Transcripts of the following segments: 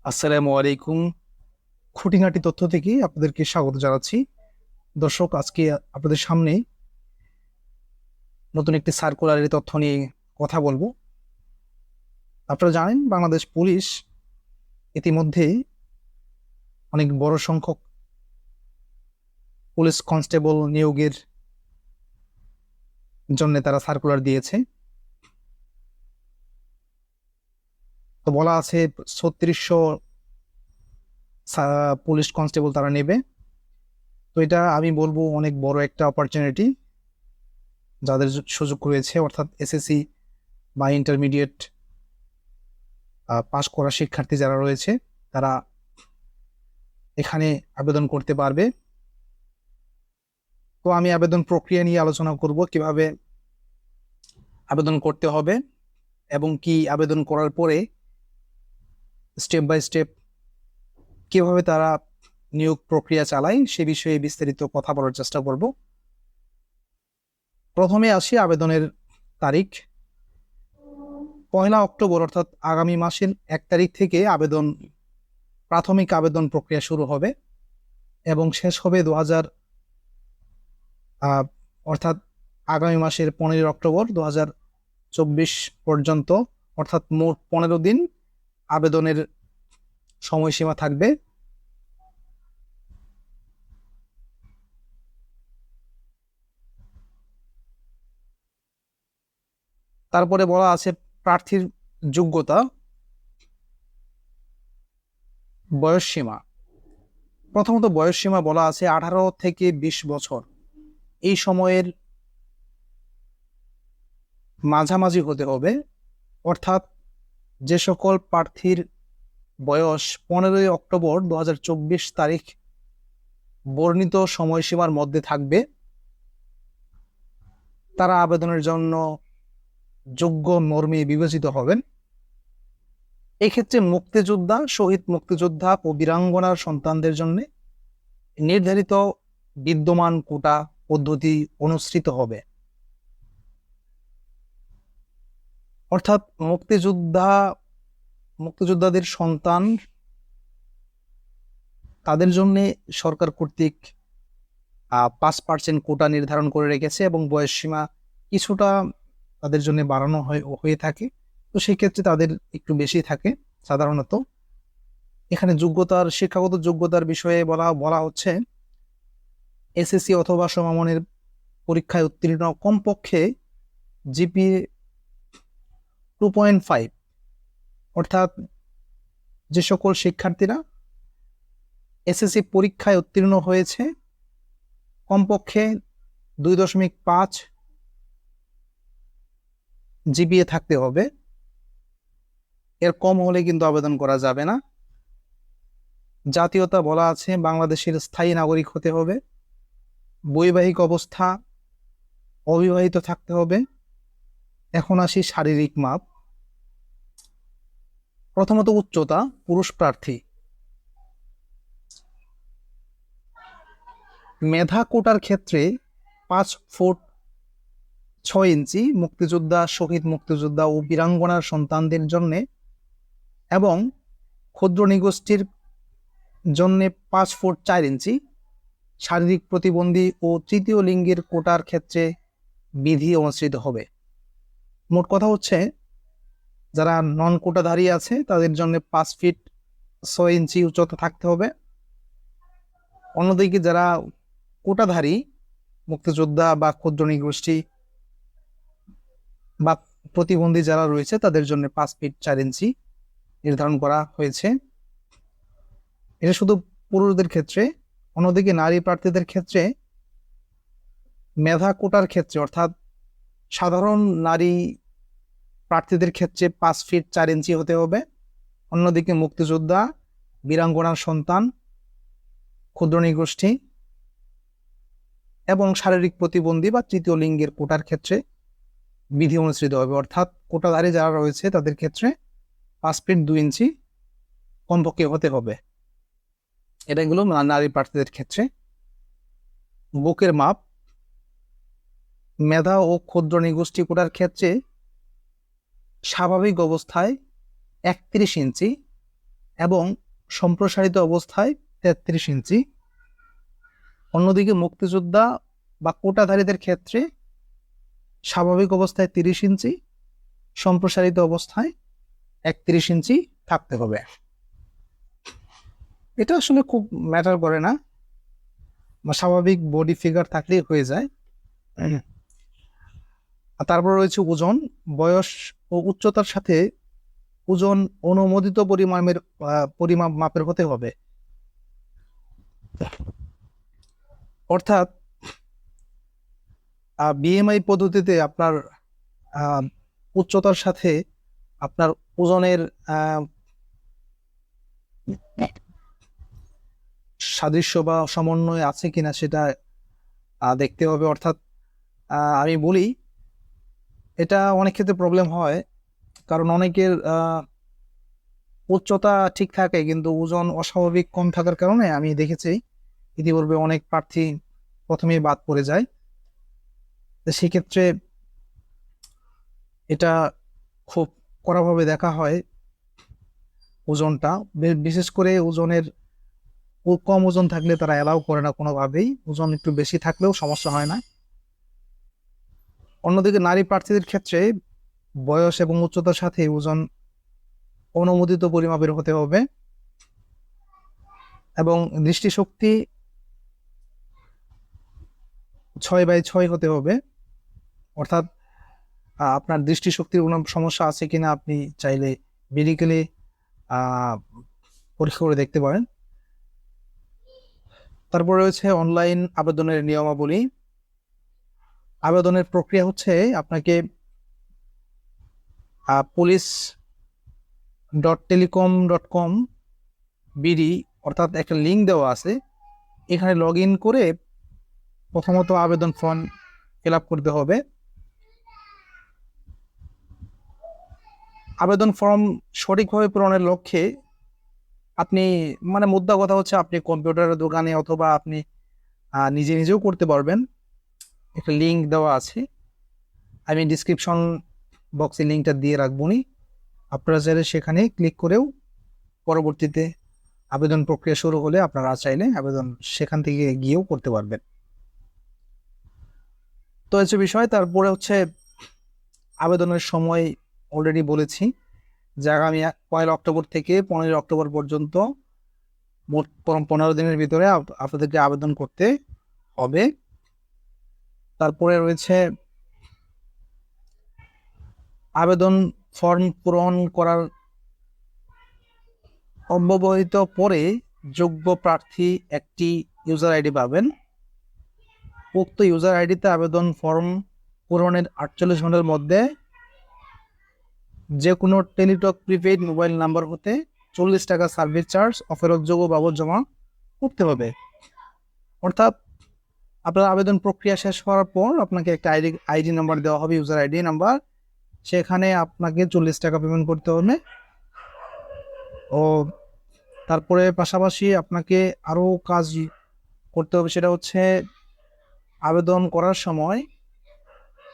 আসসালামু আলাইকুম। খুঁটিনাটি তথ্য থেকে আপনাদেরকে স্বাগত জানাচ্ছি। দর্শক, আজকে আপনাদের সামনে নতুন একটি সার্কুলারের তথ্য নিয়ে কথা বলবো। আপনারা জানেন, বাংলাদেশ পুলিশ ইতিমধ্যে অনেক বড় সংখ্যক পুলিশ কনস্টেবল নিয়োগের জন্য তারা সার্কুলার দিয়েছে। তো বলা আছে 3600 পুলিশ কনস্টেবল তারা নেবে। তো এটা আমি বলবো অনেক বড় একটা অপরচুনিটি যাদের সুযোগ রয়েছে, অর্থাৎ এসএসসি বা ইন্টারমিডিয়েট পাশ করা শিক্ষার্থী যারা রয়েছে তারা এখানে আবেদন করতে পারবে। তো আমি আবেদন প্রক্রিয়া নিয়ে আলোচনা করব, কিভাবে আবেদন করতে হবে এবং কি আবেদন করার পরে স্টেপ বাই স্টেপ কিভাবে তারা নিয়োগ প্রক্রিয়া চালায় সে বিষয়ে বিস্তারিত কথা বলার চেষ্টা করব। প্রথমে আসি আবেদনের তারিখ। 1 অক্টোবর অর্থাৎ আগামী মাসের 1 তারিখ থেকে প্রাথমিক আবেদন প্রক্রিয়া শুরু হবে এবং শেষ হবে অর্থাৎ আগামী মাসের 15 অক্টোবর 2024 পর্যন্ত, অর্থাৎ মোট 15 দিন আবেদনের সময়সীমা থাকবে। তারপরে বলা আছে প্রার্থীর যোগ্যতা, বয়সসীমা। প্রথমত বয়সসীমা বলা আছে 18 থেকে 20 বছর। এই সময়ের মাঝামাঝি হতে হবে, অর্থাৎ যে সকল প্রার্থীর বয়স 15 অক্টোবর 2024 তারিখ বর্ণিত সময়সীমার মধ্যে থাকবে তারা আবেদনের জন্য যোগ্য মর্মে বিবেচিত হবেন। এক্ষেত্রে মুক্তিযোদ্ধা, শহীদ মুক্তিযোদ্ধা ও বীরাঙ্গনার সন্তানদের জন্য নির্ধারিত বিদ্যমান কোটা পদ্ধতি অনুসৃত হবে। অর্থাৎ মুক্তিযোদ্ধাদের সন্তান, তাদের জন্য সরকার কর্তৃক 5% কোটা নির্ধারণ করে রেখেছে এবং বয়সসীমা কিছুটা তাদের জন্য বাড়ানো হয়ে থাকে। তো সেই ক্ষেত্রে তাদের একটু বেশি থাকে সাধারণত। এখানে শিক্ষাগত যোগ্যতার বিষয়ে বলা হচ্ছে এসএসসি অথবা সমমানের পরীক্ষায় উত্তীর্ণ কমপক্ষে জিপিএ 2.5, অর্থাৎ যে সকল শিক্ষার্থীরা এসএসসি পরীক্ষায় উত্তীর্ণ হয়েছে কমপক্ষে 2.5 জিপিএ থাকতে হবে। এর কম হলে কিন্তু আবেদন করা যাবে না। জাতীয়তা বলা আছে বাংলাদেশের স্থায়ী নাগরিক হতে হবে। বৈবাহিক অবস্থা অবিবাহিত থাকতে হবে। এখন আসি শারীরিক মাপ। প্রথমত উচ্চতা, পুরুষ প্রার্থী মেধা কোটার ক্ষেত্রে 5 ফুট 6 ইঞ্চি মুক্তিযোদ্ধা, শহীদ মুক্তিযোদ্ধা ও বীরাঙ্গনার সন্তানদের জন্য এবং ক্ষুদ্র নিগোষ্ঠীর জন্য 5 ফুট 4 ইঞ্চি, শারীরিক প্রতিবন্ধী ও তৃতীয় লিঙ্গের কোটার ক্ষেত্রে বিধি অনুসৃত হবে। মোট কথা হচ্ছে যারা নন কোটাধারী আছে তাদের জন্য 5 ফিট 6 ইঞ্চি উচ্চতা থাকতে হবে। অন্যদিকে যারা কোটাধারী মুক্তিযোদ্ধা বা ক্ষুদ্র নিগোষ্ঠী বা প্রতিবন্ধী যারা রয়েছে তাদের জন্য 5 ফিট 4 ইঞ্চি নির্ধারণ করা হয়েছে। এটা শুধু পুরুষদের ক্ষেত্রে। অন্যদিকে নারী প্রার্থীদের ক্ষেত্রে মেধা কোটার ক্ষেত্রে, অর্থাৎ সাধারণ নারী প্রার্থীদের ক্ষেত্রে 5 ফিট 4 ইঞ্চি হতে হবে। অন্যদিকে মুক্তিযোদ্ধা, বীরাঙ্গনার সন্তান, ক্ষুদ্র নিগোষ্ঠী এবং শারীরিক প্রতিবন্ধী বা তৃতীয় লিঙ্গের কোটার ক্ষেত্রে বিধি অনুসৃত হবে, অর্থাৎ কোটাধারী যারা রয়েছে তাদের ক্ষেত্রে 5 ফিট 2 ইঞ্চি কমপক্ষে হতে হবে। এটা এগুলো নারী প্রার্থীদের ক্ষেত্রে। বুকের মাপ মেধা ও ক্ষুদ্র নিগোষ্ঠী কোটার ক্ষেত্রে স্বাভাবিক অবস্থায় 31 ইঞ্চি এবং সম্প্রসারিত অবস্থায় 33 ইঞ্চি। অন্যদিকে মুক্তিযোদ্ধা বা কোটাধারীদের ক্ষেত্রে স্বাভাবিক অবস্থায় 30 ইঞ্চি, সম্প্রসারিত অবস্থায় 31 ইঞ্চি থাকতে হবে। এটা আসলে খুব ম্যাটার করে না, বা স্বাভাবিক বডি ফিগার থাকলেই হয়ে যায়। আর তারপর রয়েছে ওজন। বয়স ও উচ্চতার সাথে ওজন অনুমোদিত পরিমাপ মাপের হতে হবে। অর্থাৎ বিএমআই পদ্ধতিতে আপনার উচ্চতার সাথে আপনার ওজনের সাদৃশ্য বা সমন্বয় আছে কিনা সেটা দেখতে হবে। অর্থাৎ আমি বলি, এটা অনেক ক্ষেত্রে প্রবলেম হয়, কারণ অনেকের উচ্চতা ঠিক থাকে কিন্তু ওজন অস্বাভাবিক কম থাকার কারণে আমি দেখেছি ইতিপূর্বে অনেক প্রার্থী প্রথমেই বাদ পড়ে যায়। তো সেক্ষেত্রে এটা খুব কড়াভাবে দেখা হয় ওজনটা। বিশেষ করে ওজনের কম ওজন থাকলে তারা অ্যালাউ করে না কোনোভাবেই, ওজন একটু বেশি থাকলেও সমস্যা হয় না। অন্যদিকে নারী প্রার্থীদের ক্ষেত্রে বয়স এবং উচ্চতার সাথে ওজন অনুমোদিত পরিমাপের হতে হবে এবং দৃষ্টিশক্তি 6/6 হতে হবে। অর্থাৎ আপনার দৃষ্টিশক্তির কোনো সমস্যা আছে কিনা আপনি চাইলে মেডিকেলে পরীক্ষা করে দেখতে পারেন। তারপরে রয়েছে অনলাইন আবেদনের নিয়মাবলী। আবেদনের প্রক্রিয়া হচ্ছে, আপনাকে police.telecom.com বিডি অর্থাৎ একটা লিঙ্ক দেওয়া আছে, এখানে লগ ইন করে প্রথমত আবেদন ফর্ম ফিল আপ করতে হবে। আবেদন ফর্ম সঠিকভাবে পূরণের লক্ষ্যে আপনি, মানে মুদ্রা কথা হচ্ছে, আপনি কম্পিউটারের দোকানে অথবা আপনি নিজে নিজেও করতে পারবেন। একটা লিঙ্ক দেওয়া আছে, আমি ডিসক্রিপশন বক্সে লিঙ্কটা দিয়ে রাখবনি, আপনারা চাইলে সেখানে ক্লিক করেও পরবর্তীতে আবেদন প্রক্রিয়া শুরু হলে আপনারা চাইলে আবেদন সেখান থেকে গিয়েও করতে পারবেন। তো হচ্ছে বিষয়। তারপরে হচ্ছে আবেদনের সময় অলরেডি বলেছি যে আগামী 1 অক্টোবর থেকে 15 অক্টোবর পর্যন্ত মোট 15 দিনের ভিতরে আপনাদেরকে আবেদন করতে হবে। তারপরে রয়েছে আবেদন ফর্ম পূরণ করার অব্যবহিত পরে যোগ্য প্রার্থী একটি ইউজার আইডি পাবেন। উক্ত ইউজার আইডিতে আবেদন ফর্ম পূরণের 48 ঘন্টার মধ্যে যে কোনো টেলিটক প্রিপেইড মোবাইল নাম্বার হতে 40 টাকা সার্ভিস চার্জ অফেরতযোগ্য বাবদ জমা করতে হবে। অর্থাৎ আপনার আবেদন প্রক্রিয়া শেষ হওয়ার পর আপনাকে একটা আইডি নাম্বার দেওয়া হবে, ইউজার আইডি নাম্বার, সেখানে আপনাকে 40 টাকা পেমেন্ট করতে হবে। ও তারপরে পাশাপাশি আপনাকে আরও কাজ করতে হবে, সেটা হচ্ছে আবেদন করার সময়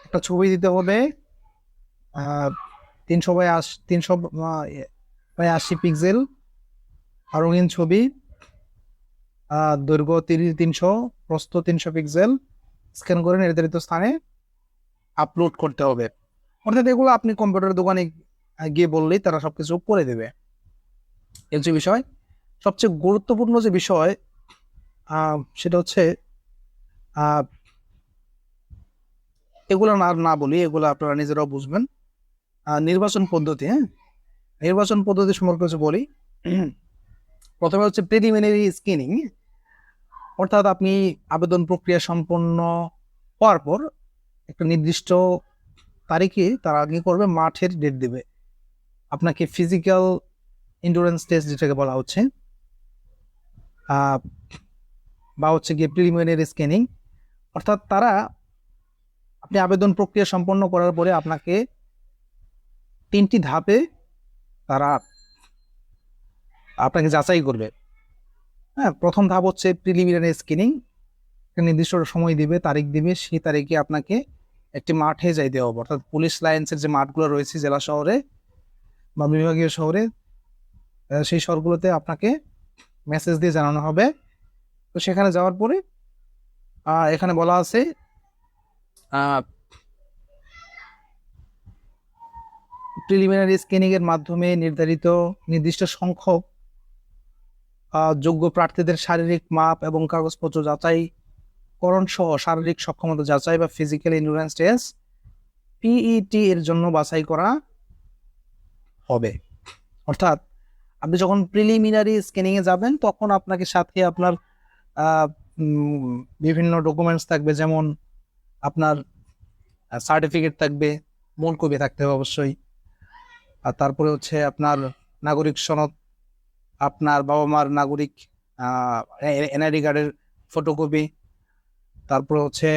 একটা ছবি দিতে হবে 300x80 পিক্সেল রঙিন ছবি, দৈর্ঘ্য 300, প্রস্থ 300 পিক্সেল, স্ক্যান করে নির্ধারিত স্থানে আপলোড করতে হবে। অর্থাৎ এগুলো আপনি কম্পিউটার দোকানে গিয়ে বললেই তারা সবকিছু করে দেবে। এর যে বিষয়, সবচেয়ে গুরুত্বপূর্ণ যে বিষয় সেটা হচ্ছে, এগুলো না বলি, এগুলো আপনারা নিজেরাও বুঝবেন। নির্বাচন পদ্ধতি, নির্বাচন পদ্ধতি সম্পর্কে কিছু বলি। প্রথমে হচ্ছে প্রিলিমিনারি স্ক্রিনিং, অর্থাৎ আপনি আবেদন প্রক্রিয়া সম্পন্ন হওয়ার পর একটা নির্দিষ্ট তারিখে তারা আগে করবে, মাঠের ডেট দেবে আপনাকে, ফিজিক্যাল এন্ডুরেন্স টেস্ট যেটাকে বলা হচ্ছে, বা হচ্ছে গিয়ে প্রিলিমিনারি স্ক্রিনিং। অর্থাৎ তারা, আপনি আবেদন প্রক্রিয়া সম্পন্ন করার পরে আপনাকে 3টি ধাপে তারা আপনাকে যাচাই করবে। প্রথম ধাপ হচ্ছে প্রিলিমিনারি স্ক্রিনিং, নির্দিষ্ট সময় দিবে, তারিখ দিবে, সেই তারিখে আপনাকে একটি মাঠে যাইতে হবে। অর্থাৎ পুলিশ লাইন্সের যে মাঠগুলো রয়েছে জেলা শহরে বা বিভাগীয় শহরে, সেই শহরগুলোতে আপনাকে মেসেজ দিয়ে জানানো হবে। তো সেখানে যাওয়ার পরে এখানে বলা আছে প্রিলিমিনারি স্ক্রিনিং এর মাধ্যমে নির্দিষ্ট সংখ্যক যোগ্য প্রার্থীদের শারীরিক মাপ এবং কাগজপত্র যাচাইকরণ সহ শারীরিক সক্ষমতা যাচাই বা ফিজিক্যাল এন্ডুরেন্স টেস্ট পিইটি এর জন্য বাছাই করা হবে। অর্থাৎ আপনি যখন প্রিলিমিনারি স্ক্রিনিং এ যাবেন তখন আপনাকে সাথে আপনার বিভিন্ন ডকুমেন্টস থাকবে, যেমন আপনার সার্টিফিকেট থাকবে, মূল কপি থাকতে হবে অবশ্যই, আর তারপরে হচ্ছে আপনার নাগরিক সনদ, আপনার বাবা মার নাগরিক এনআইডি কার্ডের ফটোকপি, তারপরে হচ্ছে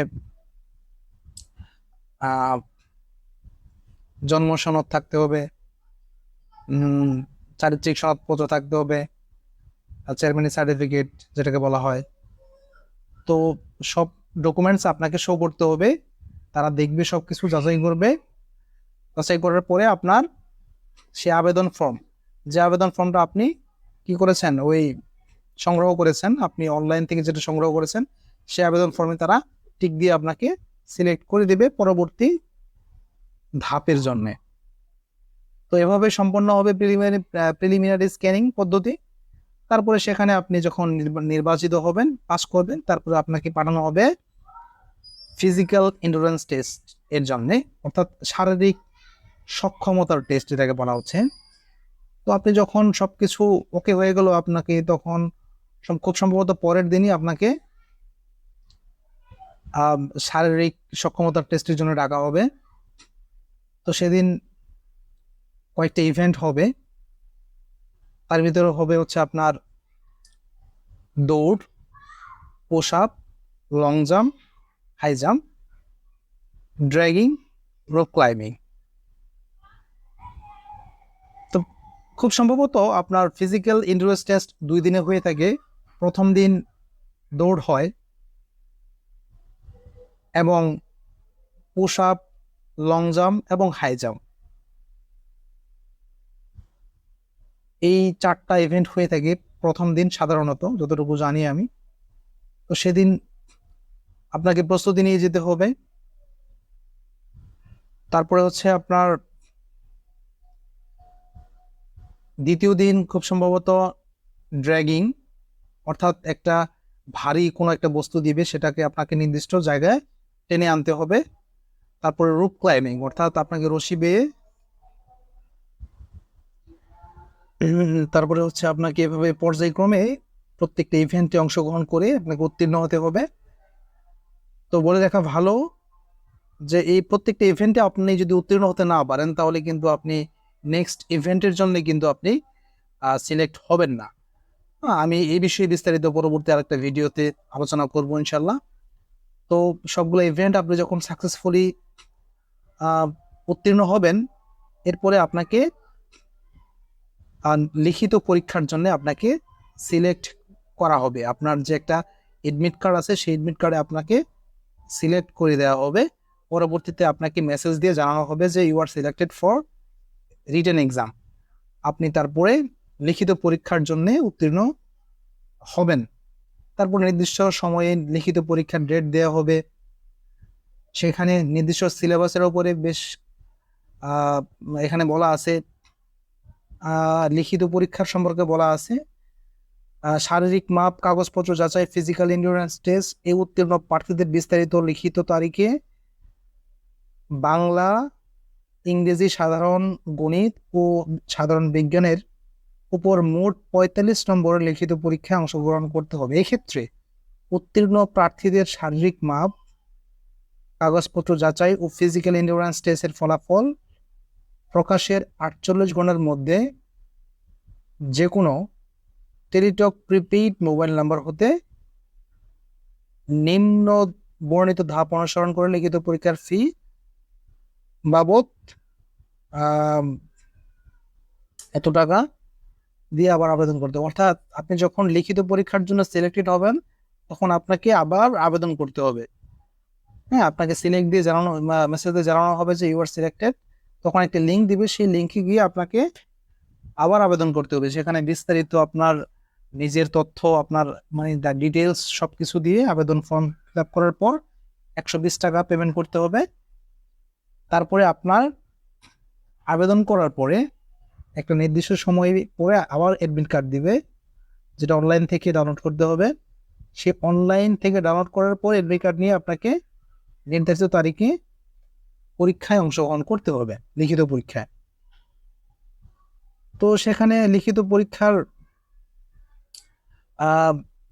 জন্ম সনদ থাকতে হবে, চারিত্রিক সনদপত্র থাকতে হবে, চেয়ারম্যানের সার্টিফিকেট যেটাকে বলা হয়। তো সব ডকুমেন্টস আপনাকে শো করতে হবে, তারা দেখবে সব কিছু যাচাই করবে। যাচাই করার পরে আপনার সে আবেদন ফর্ম, যে আবেদন ফর্মটা আপনি কি করেছেন, ওই সংগ্রহ করেছেন, আপনি অনলাইন থেকে যেটা সংগ্রহ করেছেন, সে আবেদন ফর্মে তারা টিক দিয়ে আপনাকে সিলেক্ট করে দেবে পরবর্তী ধাপের জন্য। তো এভাবে সম্পন্ন হবে প্রিলিমিনারি স্ক্যানিং পদ্ধতি। তারপরে সেখানে আপনি যখন নির্বাচিত হবেন, পাস করবেন, তারপরে আপনাকে পাঠানো হবে ফিজিক্যাল এন্ডুরেন্স টেস্ট এর জন্য, অর্থাৎ শারীরিক সক্ষমতার টেস্ট যেটাকে বলা হচ্ছে। তো আপনি যখন সবকিছু ওকে হয়ে গেল, আপনাকে তখন খুব সম্ভবত পরের দিনই আপনাকে শারীরিক সক্ষমতার টেস্টের জন্য ডাকা হবে। তো সেদিন কয়েকটা ইভেন্ট হবে, তার ভিতরে হবে হচ্ছে আপনার দৌড়, push up, long jump, high jump, dragging, rope climbing. তো খুব সম্ভবত আপনার ফিজিক্যাল এন্ডুরেন্স টেস্ট 2 দিনে হয়ে থাকে। প্রথম দিন দৌড় হয় এবং পুশ আপ, লং জাম্প এবং হাই জাম্প, এই 4টা ইভেন্ট হয়ে থাকে প্রথম দিন সাধারণত, যতটুকু জানি আমি। তো সেদিন আপনাকে প্রস্তুতি নিয়ে যেতে হবে। তারপরে হচ্ছে আপনার দ্বিতীয় দিন খুব সম্ভবত ড্র্যাগিং, অর্থাৎ একটা ভারী কোনো একটা বস্তু দিবে, সেটাকে আপনাকে নির্দিষ্ট জায়গায় টেনে আনতে হবে। তারপরে রুপ ক্লাইম্বিং, অর্থাৎ আপনাকে রশি বেয়ে, তারপরে হচ্ছে আপনাকে এভাবে পর্যায়ক্রমে প্রত্যেকটা ইভেন্টে অংশগ্রহণ করে আপনাকে উত্তীর্ণ হতে হবে। তো বলে রাখা ভালো যে এই প্রত্যেকটা ইভেন্টে আপনি যদি উত্তীর্ণ হতে না পারেন, তাহলে কিন্তু আপনি নেক্সট ইভেন্টের জন্য কিন্তু আপনি সিলেক্ট হবেন না। আমি এই বিষয়ে বিস্তারিত পরবর্তী আরেকটা ভিডিওতে আলোচনা করব ইনশাল্লাহ। তো সবগুলো ইভেন্ট আপনি যখন সাকসেসফুলি উত্তীর্ণ হবেন, এরপরে আপনাকে লিখিত পরীক্ষার জন্য আপনাকে সিলেক্ট করা হবে। আপনার যে একটা এডমিট কার্ড আছে, সেই এডমিট কার্ডে আপনাকে সিলেক্ট করে দেওয়া হবে। পরবর্তীতে আপনাকে মেসেজ দিয়ে জানানো হবে যে you are selected for written exam. আপনি তারপরে লিখিত পরীক্ষার জন্য উত্তীর্ণ হবেন। তারপর নির্দিষ্ট সময়ে লিখিত পরীক্ষার ডেট দেওয়া হবে। সেখানে নির্দিষ্ট সিলেবাসের উপরে বেশ এখানে বলা আছে, লিখিত পরীক্ষার সম্পর্কে বলা আছে শারীরিক মাপ, কাগজপত্র যাচাই, ফিজিক্যাল এন্ডুরেন্স টেস্ট, এই উত্তীর্ণ প্রার্থীদের বিস্তারিত লিখিত তারিখে বাংলা, ইংরেজি, সাধারণ গণিত ও সাধারণ বিজ্ঞানের উপর মোট 45 নম্বরের লিখিত পরীক্ষায় অংশগ্রহণ করতে হবে। এক্ষেত্রে উত্তীর্ণ প্রার্থীদের শারীরিক মাপ, কাগজপত্র যাচাই ও ফিজিক্যাল এন্ডুরেন্স টেস্টের ফলাফল প্রকাশের 48 ঘন্টার মধ্যে যে কোনো টেলিটক প্রিপেইড মোবাইল নাম্বার হতে নিম্ন বর্ণিত ধাপ অনুসরণ করে লিখিত পরীক্ষার ফি বাবদ এত টাকা দিয়ে আবার আবেদন করতে হবে। অর্থাৎ আপনি যখন লিখিত পরীক্ষার জন্য সিলেক্টেড হবেন, তখন আপনাকে আবার আবেদন করতে হবে। হ্যাঁ, আপনাকে সিলেক্ট দিয়ে জানানো, মেসেজ দিয়ে জানানো হবে যে ইউ আর সিলেক্টেড। তখন একটা লিঙ্ক দিবে, সেই লিঙ্কে গিয়ে আপনাকে আবার আবেদন করতে হবে। সেখানে বিস্তারিত আপনার নিজের তথ্য, আপনার মানে দ্য ডিটেলস সবকিছু দিয়ে আবেদন ফর্ম ফিল আপ করার পর 120 টাকা পেমেন্ট করতে হবে। তারপরে আপনার আবেদন করার পরে একটা নির্দিষ্ট সময় পরে আবার অ্যাডমিট কার্ড দিবে, যেটা অনলাইন থেকে ডাউনলোড করতে হবে। সে অনলাইন থেকে ডাউনলোড করার পর অ্যাডমিট কার্ড নিয়ে আপনাকে নির্ধারিত তারিখে পরীক্ষায় অংশগ্রহণ করতে হবে, লিখিত পরীক্ষায়। তো সেখানে লিখিত পরীক্ষার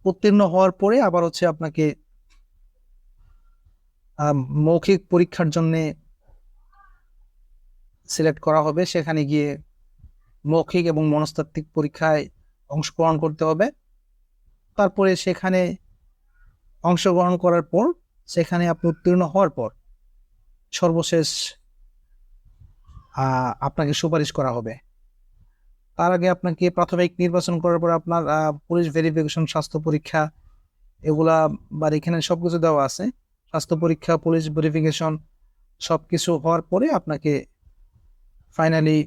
উত্তীর্ণ হওয়ার পরে আবার হচ্ছে আপনাকে মৌখিক পরীক্ষার জন্য সিলেক্ট করা হবে। সেখানে গিয়ে মৌখিক এবং মনস্তাত্ত্বিক পরীক্ষায় অংশগ্রহণ করতে হবে। তারপরে সেখানে অংশগ্রহণ করার পর সেখানে আপনি উত্তীর্ণ হওয়ার পর সর্বশেষ আপনাকে সুপারিশ করা হবে। তার আগে আপনাকে প্রাথমিক নির্বাচন করার পর আপনার পুলিশ ভেরিফিকেশন, স্বাস্থ্য পরীক্ষা, এগুলা বা এখানে সবকিছু দেওয়া আছে। স্বাস্থ্য পরীক্ষা, পুলিশ ভেরিফিকেশন সবকিছু হওয়ার পরে আপনাকে ফাইনালি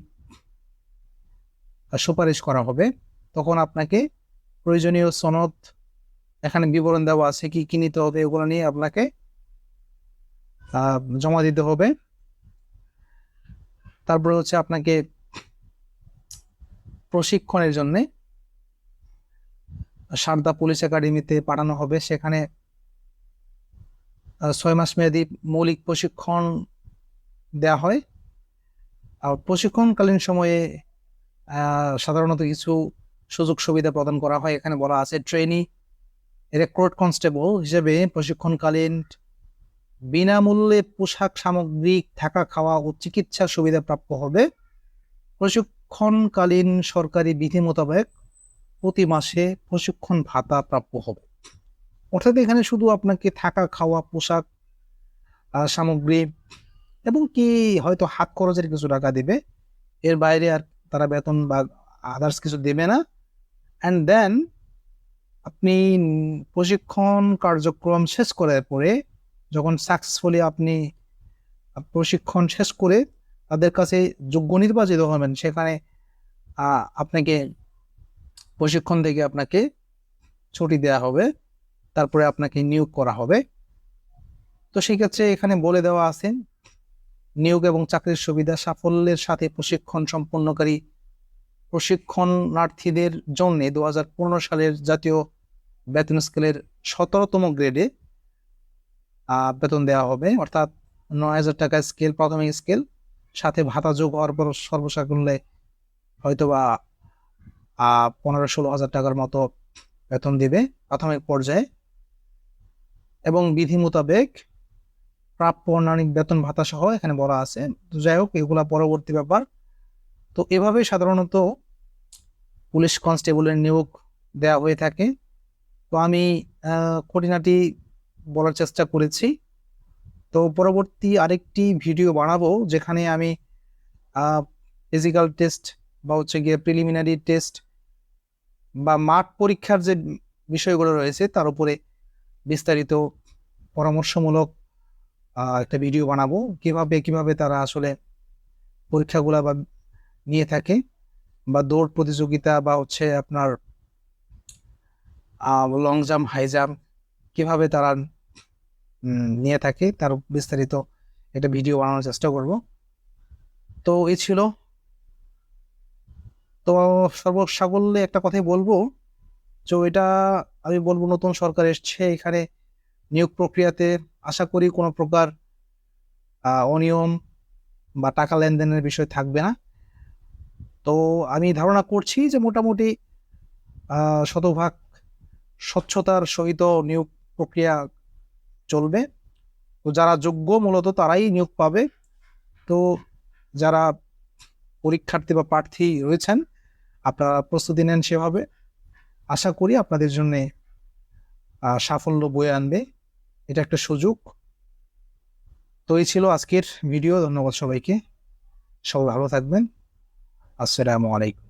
সুপারিশ করা হবে। তখন আপনাকে প্রয়োজনীয় সনদ, এখানে বিবরণ দেওয়া আছে কি কি নিতে হবে, এগুলো নিয়ে আপনাকে জমা দিতে হবে। তারপরে হচ্ছে আপনাকে প্রশিক্ষণের জন্য সারদা পুলিশ একাডেমিতে পাঠানো হবে। সেখানে 6 মাস মেয়াদী মৌলিক প্রশিক্ষণ দেওয়া হয়। আর প্রশিক্ষণকালীন সময়ে সাধারণত কিছু সুযোগ সুবিধা প্রদান করা হয়। এখানে বলা আছে ট্রেনি রেক্রুট কনস্টেবল হিসেবে প্রশিক্ষণকালীন বিনামূল্যে পোশাক সামগ্রী, থাকা, খাওয়া ও চিকিৎসা সুবিধা প্রাপ্য হবে। প্রশিক্ষণকালীন সরকারি বিধি মোতাবেক প্রতি মাসে প্রশিক্ষণ ভাতা প্রাপ্য হবে। অর্থাৎ এখানে শুধু আপনাকে থাকা, খাওয়া, পোশাক সামগ্রী এবং কি হয়তো হাত খরচের কিছু টাকা দেবে, এর বাইরে আর তারা বেতন বা আদার্স কিছু দেবে না। অ্যান্ড দেন আপনি প্রশিক্ষণ কার্যক্রম শেষ করার পরে যখন সাকসেসফুলি আপনি প্রশিক্ষণ শেষ করে তাদের কাছে যোগ্য নির্বাচিত হবেন, সেখানে আপনাকে প্রশিক্ষণ থেকে আপনাকে ছুটি দেওয়া হবে, তারপরে আপনাকে নিয়োগ করা হবে। তো সেই ক্ষেত্রে এখানে বলে দেওয়া আছে নিয়োগ এবং চাকরির সুবিধা। সাফল্যের সাথে প্রশিক্ষণ সম্পন্নকারী প্রশিক্ষণার্থীদের জন্য 2015 সালের জাতীয় বেতন স্কেলের 17তম গ্রেডে বেতন দেওয়া হবে, অর্থাৎ 9,000 টাকা স্কেল, প্রাথমিক স্কেল, সাথে ভাতা যোগ হওয়ার পর সর্বসাকুল্যে হয়তোবা 15-16 হাজার টাকার মতো বেতন দিবে প্রাথমিক পর্যায়ে। এবং বিধি মোতাবেক প্রাপ্য অন্যান্য বেতন ভাতা সহ এখানে বলা আছে। তো যাই হোক, এগুলা পরবর্তী ব্যাপার। তো এভাবে সাধারণত পুলিশ কনস্টেবলের নিয়োগ দেওয়া হয়ে থাকে। তো আমি খুঁটিনাটি বলার চেষ্টা করেছি। তো পরবর্তী আরেকটি ভিডিও বানাবো যেখানে আমি ফিজিক্যাল টেস্ট বা হচ্ছে গিয়ে প্রিলিমিনারি টেস্ট বা মাঠ পরীক্ষার যে বিষয়গুলো রয়েছে তার উপরে বিস্তারিত পরামর্শমূলক একটা ভিডিও বানাবো, কিভাবে তারা আসলে পরীক্ষাগুলা বা নিয়ে থাকে, বা দৌড় প্রতিযোগিতা বা হচ্ছে আপনার লং জাম্প, হাই জাম্প কিভাবে তারা নিয়ে থাকে, তার বিস্তারিত একটা ভিডিও বানানোর চেষ্টা করব। তো এই ছিল। তো সর্বসাকল্যে একটা কথাই বলবো, তো এটা আমি বলবো নতুন সরকার এসছে, এখানে নিয়োগ প্রক্রিয়াতে আশা করি কোনো প্রকার অনিয়ম বা টাকা লেনদেনের বিষয় থাকবে না। তো আমি ধারণা করছি যে মোটামুটি শতভাগ স্বচ্ছতার সহিত নিয়োগ প্রক্রিয়া চলবে। তো যারা যোগ্য মূলত তারাই নিয়োগ পাবে। তো যারা পরীক্ষার্থী বা প্রার্থী রয়েছেন আপনারা প্রস্তুতি নেন সেভাবে। আশা করি আপনাদের জন্য সাফল্য বয়ে আনবে, এটা একটা সুযোগ। তো এই ছিল আজকের ভিডিও। ধন্যবাদ সবাইকে, সবাই ভালো থাকবেন। আসসালামু আলাইকুম।